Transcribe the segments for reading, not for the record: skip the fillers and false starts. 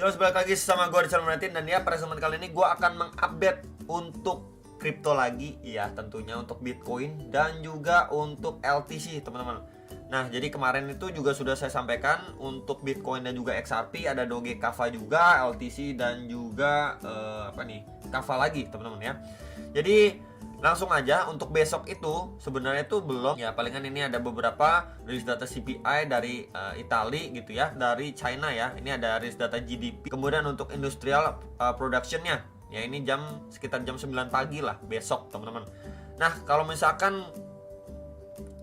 Yo, balik lagi sama gue Richard Martin. Dan ya, pada kesempatan kali ini gue akan mengupdate untuk kripto lagi. Ya, tentunya untuk Bitcoin dan juga untuk LTC, teman-teman. Nah, jadi kemarin itu juga sudah saya sampaikan untuk Bitcoin dan juga XRP, ada Doge Kava juga, LTC dan juga Kava lagi, teman-teman ya. Jadi langsung aja untuk besok itu sebenarnya itu belum ya, palingan ini ada beberapa rilis data CPI dari Italia gitu ya, dari China ya. Ini ada rilis data GDP. Kemudian untuk industrial productionnya ya, ini sekitar jam 9 pagi lah besok, teman-teman. Nah, kalau misalkan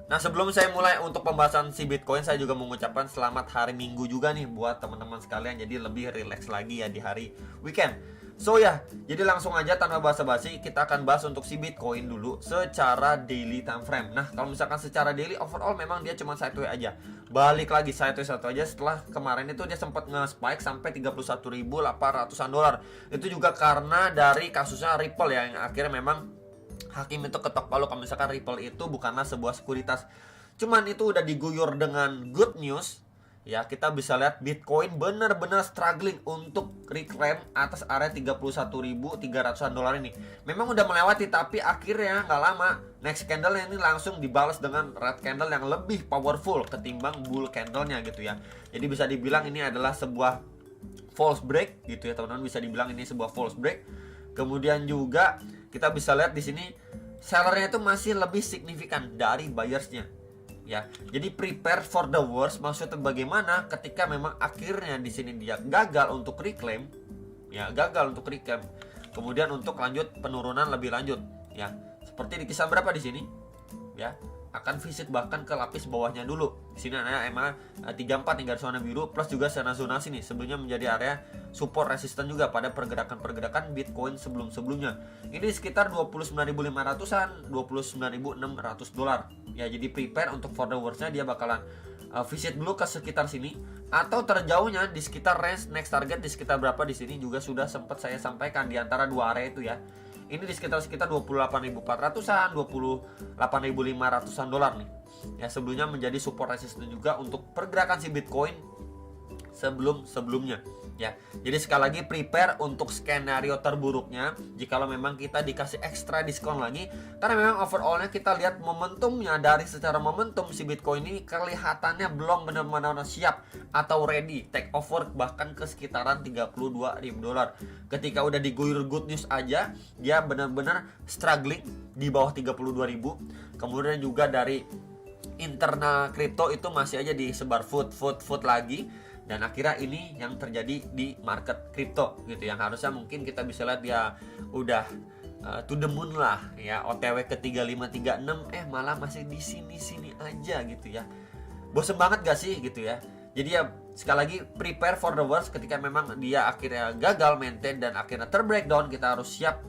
sebelum saya mulai untuk pembahasan si Bitcoin, saya juga mengucapkan selamat hari Minggu juga nih buat teman-teman sekalian. Jadi lebih rileks lagi ya di hari weekend. So ya, jadi langsung aja tanpa basa-basi kita akan bahas untuk si Bitcoin dulu secara daily time frame. Nah, kalau misalkan secara daily overall memang dia cuma sideways aja. Balik lagi sideways satu aja setelah kemarin itu dia sempat nge-spike sampai 31.800-an dolar. Itu juga karena dari kasusnya Ripple ya, yang akhirnya memang hakim itu ketok palu kalau misalkan Ripple itu bukanlah sebuah sekuritas. Cuman itu udah diguyur dengan good news. Ya, kita bisa lihat Bitcoin benar-benar struggling untuk reclaim atas area 31.300-an dolar ini. Memang udah melewati, tapi akhirnya nggak lama next candle ini langsung dibalas dengan red candle yang lebih powerful ketimbang bull candle-nya gitu ya. Jadi bisa dibilang ini adalah sebuah false break gitu ya, teman-teman. Bisa dibilang ini sebuah false break. Kemudian juga kita bisa lihat di sini sellernya itu masih lebih signifikan dari buyersnya. Ya, jadi prepare for the worst maksudnya bagaimana ketika memang akhirnya di sini dia gagal untuk reclaim, ya gagal untuk reclaim, kemudian untuk lanjut penurunan lebih lanjut, ya seperti di kisah berapa di sini, ya akan visit bahkan ke lapis bawahnya dulu. Di sini ada EMA 34 nih garis warna biru plus juga zona sini sebelumnya menjadi area support resisten juga pada pergerakan Bitcoin sebelum-sebelumnya. Ini sekitar 29.500-an, 29.600 dolar. Ya, jadi prepare untuk for the worst-nya dia bakalan visit dulu ke sekitar sini atau terjauhnya di sekitar range next target di sekitar berapa di sini juga sudah sempat saya sampaikan di antara dua area itu ya. Ini di sekitar 28.400-an, 28.500-an dolar nih. Ya, sebelumnya menjadi support resisten juga untuk pergerakan si Bitcoin sebelumnya. Ya, jadi sekali lagi prepare untuk skenario terburuknya jikalau memang kita dikasih ekstra diskon lagi, karena memang overallnya kita lihat momentumnya, dari secara momentum si Bitcoin ini kelihatannya belum benar-benar siap atau ready take over bahkan ke sekitaran 32.000 dolar. Ketika udah diguyur good news aja dia benar-benar struggling di bawah 32.000. Kemudian juga dari internal kripto itu masih aja disebar food lagi. Dan akhirnya ini yang terjadi di market kripto gitu, yang harusnya mungkin kita bisa lihat dia udah to the moon lah ya, OTW ke 3536 malah masih di sini aja gitu ya. Bosen banget gak sih gitu ya. Jadi ya sekali lagi prepare for the worst. Ketika memang dia akhirnya gagal maintain dan akhirnya terbreakdown, kita harus siap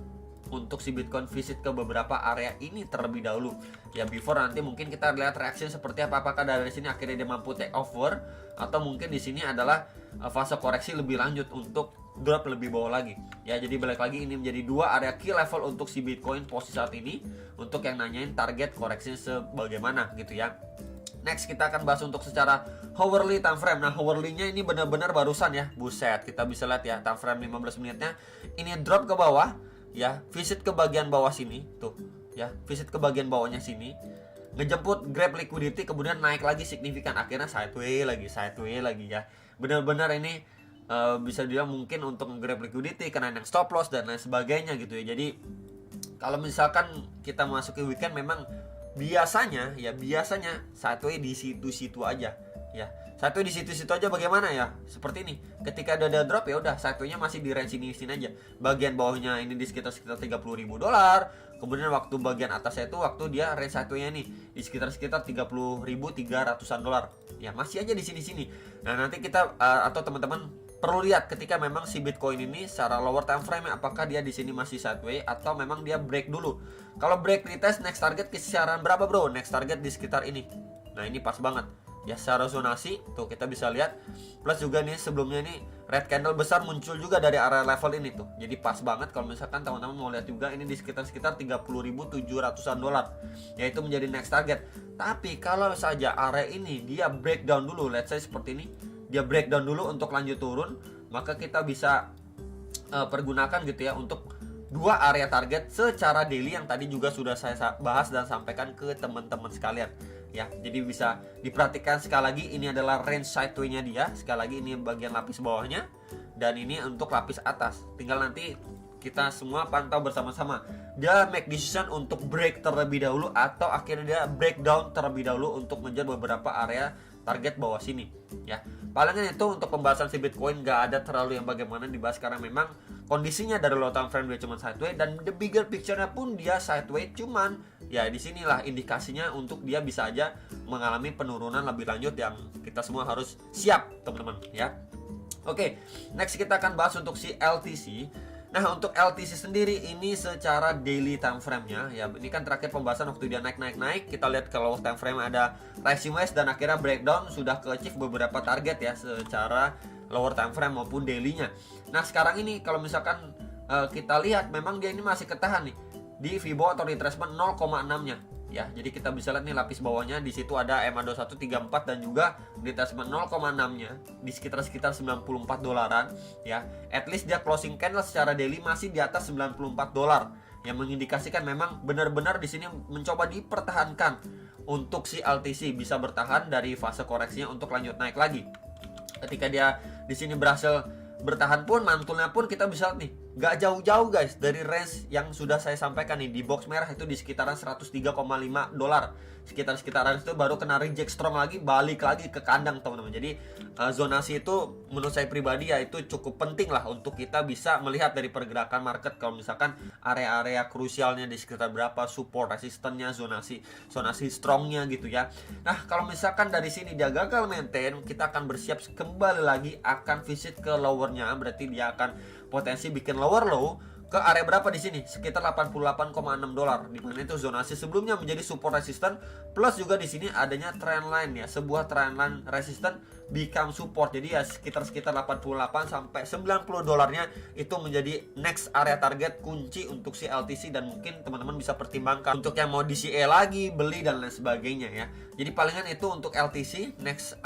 untuk si Bitcoin visit ke beberapa area ini terlebih dahulu ya, before nanti mungkin kita lihat reaksi seperti apa, apakah dari sini akhirnya dia mampu take over atau mungkin di sini adalah fase koreksi lebih lanjut untuk drop lebih bawah lagi ya. Jadi balik lagi, ini menjadi dua area key level untuk si Bitcoin posisi saat ini untuk yang nanyain target koreksi sebagaimana gitu ya. Next kita akan bahas untuk secara hourly time frame. Nah, hourly-nya ini benar-benar barusan ya, buset, kita bisa lihat ya time frame 15 menitnya ini drop ke bawah ya, visit ke bagian bawah sini tuh ya, visit ke bagian bawahnya sini, ngejemput grab liquidity, kemudian naik lagi signifikan, akhirnya sideways lagi ya. Benar-benar ini bisa dibilang mungkin untuk grab liquidity, kena yang stop loss dan lain sebagainya gitu ya. Jadi kalau misalkan kita masuki weekend memang biasanya sideways di situ-situ aja ya. Satu di situ-situ aja bagaimana ya? Seperti ini. Ketika ada drop ya udah satunya masih di range sini aja. Bagian bawahnya ini di sekitar 30.000 dolar. Kemudian waktu bagian atasnya itu waktu dia range satunya nih di sekitar 30.300-an dolar. Ya masih aja di sini. Nah, nanti kita atau teman-teman perlu lihat ketika memang si Bitcoin ini secara lower time frame apakah dia di sini masih sideways atau memang dia break dulu. Kalau break retest next target kisaran berapa, bro? Next target di sekitar ini. Nah, ini pas banget. Ya, secara zonasi tuh kita bisa lihat, plus juga nih sebelumnya nih red candle besar muncul juga dari area level ini tuh. Jadi pas banget kalau misalkan teman-teman mau lihat juga ini di sekitar 30.700-an dolar, yaitu menjadi next target. Tapi kalau saja area ini dia breakdown dulu, let's say seperti ini, dia breakdown dulu untuk lanjut turun, maka kita bisa pergunakan gitu ya untuk dua area target secara daily yang tadi juga sudah saya bahas dan sampaikan ke teman-teman sekalian ya. Jadi bisa diperhatikan sekali lagi, ini adalah range sideway-nya dia. Sekali lagi ini bagian lapis bawahnya dan ini untuk lapis atas. Tinggal nanti kita semua pantau bersama-sama. Dia make decision untuk break terlebih dahulu atau akhirnya dia breakdown terlebih dahulu untuk mengejar beberapa area target bawah sini ya. Palingan itu untuk pembahasan si Bitcoin, gak ada terlalu yang bagaimana dibahas karena memang kondisinya dari low time frame dia cuma sideway dan the bigger picture-nya pun dia sideway, cuman ya disinilah indikasinya untuk dia bisa aja mengalami penurunan lebih lanjut yang kita semua harus siap teman-teman ya. Oke, next kita akan bahas untuk si LTC. Nah, untuk LTC sendiri ini secara daily time frame-nya ya, ini kan terakhir pembahasan waktu dia naik. Kita lihat kalau time frame ada rising wedge dan akhirnya breakdown, sudah ke achieve beberapa target ya secara lower time frame maupun daily-nya. Nah, sekarang ini kalau misalkan kita lihat memang dia ini masih ketahan nih di Fibo atau retracement 0,6-nya. Ya, jadi kita bisa lihat nih lapis bawahnya, di situ ada MA2134 dan juga retracement 0,6-nya di sekitar $94 ya. At least dia closing candle secara daily masih di atas $94 yang mengindikasikan memang benar-benar di sini mencoba dipertahankan untuk si LTC bisa bertahan dari fase koreksinya untuk lanjut naik lagi. Ketika dia di sini berhasil bertahan pun, mantulnya pun kita bisa lihat nih gak jauh-jauh guys dari range yang sudah saya sampaikan nih. Di box merah itu di sekitaran $103,5, sekitaran itu baru kena reject strong lagi, balik lagi ke kandang teman-teman. Jadi zonasi itu menurut saya pribadi ya itu cukup penting lah untuk kita bisa melihat dari pergerakan market. Kalau misalkan area-area krusialnya di sekitar berapa, support, resistennya, zonasi strongnya gitu ya. Nah, kalau misalkan dari sini dia gagal maintain, kita akan bersiap kembali lagi akan visit ke lowernya. Berarti dia akan potensi bikin lower low ke area berapa di sini? Sekitar $88,6, di mana itu zonasi sebelumnya menjadi support resistant, plus juga di sini adanya trend line ya, sebuah trend line resistant become support. Jadi ya sekitar 88 sampai $90-nya itu menjadi next area target kunci untuk si LTC, dan mungkin teman-teman bisa pertimbangkan untuk yang mau DCA lagi, beli dan lain sebagainya ya. Jadi palingan itu untuk LTC next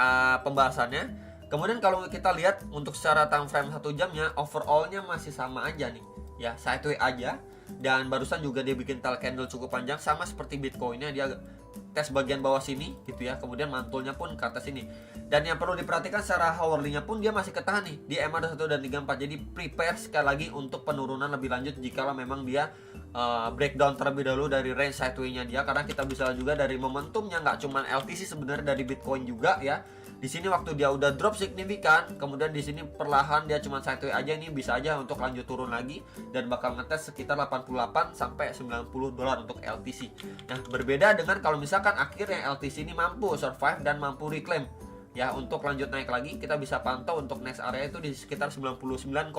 pembahasannya. Kemudian kalau kita lihat untuk secara time frame 1 jamnya, overallnya masih sama aja nih ya, sideway aja. Dan barusan juga dia bikin tail candle cukup panjang, sama seperti Bitcoinnya, dia tes bagian bawah sini gitu ya, kemudian mantulnya pun ke atas sini. Dan yang perlu diperhatikan secara hourly-nya pun dia masih ketahan nih di MA21 dan 34. Jadi prepare sekali lagi untuk penurunan lebih lanjut jikalau memang dia breakdown terlebih dahulu dari range sideway-nya dia. Karena kita bisa juga dari momentumnya, nggak cuma LTC sebenarnya, dari Bitcoin juga ya. Di sini waktu dia udah drop signifikan, kemudian di sini perlahan dia cuma sideway aja, nih bisa aja untuk lanjut turun lagi dan bakal ngetes sekitar 88 sampai $90 untuk LTC. Nah, berbeda dengan kalau misalkan akhirnya LTC ini mampu survive dan mampu reclaim ya untuk lanjut naik lagi, kita bisa pantau untuk next area itu di sekitar $99,5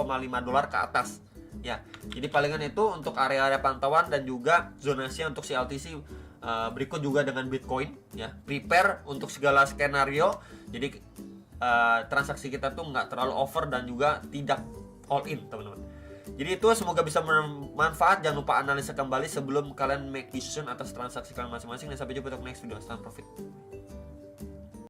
ke atas. Ya, jadi palingan itu untuk area-area pantauan dan juga zonasi untuk si LTC. Berikut juga dengan Bitcoin ya, prepare untuk segala skenario. Jadi transaksi kita tuh nggak terlalu over dan juga tidak all in teman-teman. Jadi itu semoga bisa bermanfaat. Jangan lupa analisa kembali sebelum kalian make decision atas transaksi kalian masing-masing, dan sampai jumpa untuk next video. Stand profit.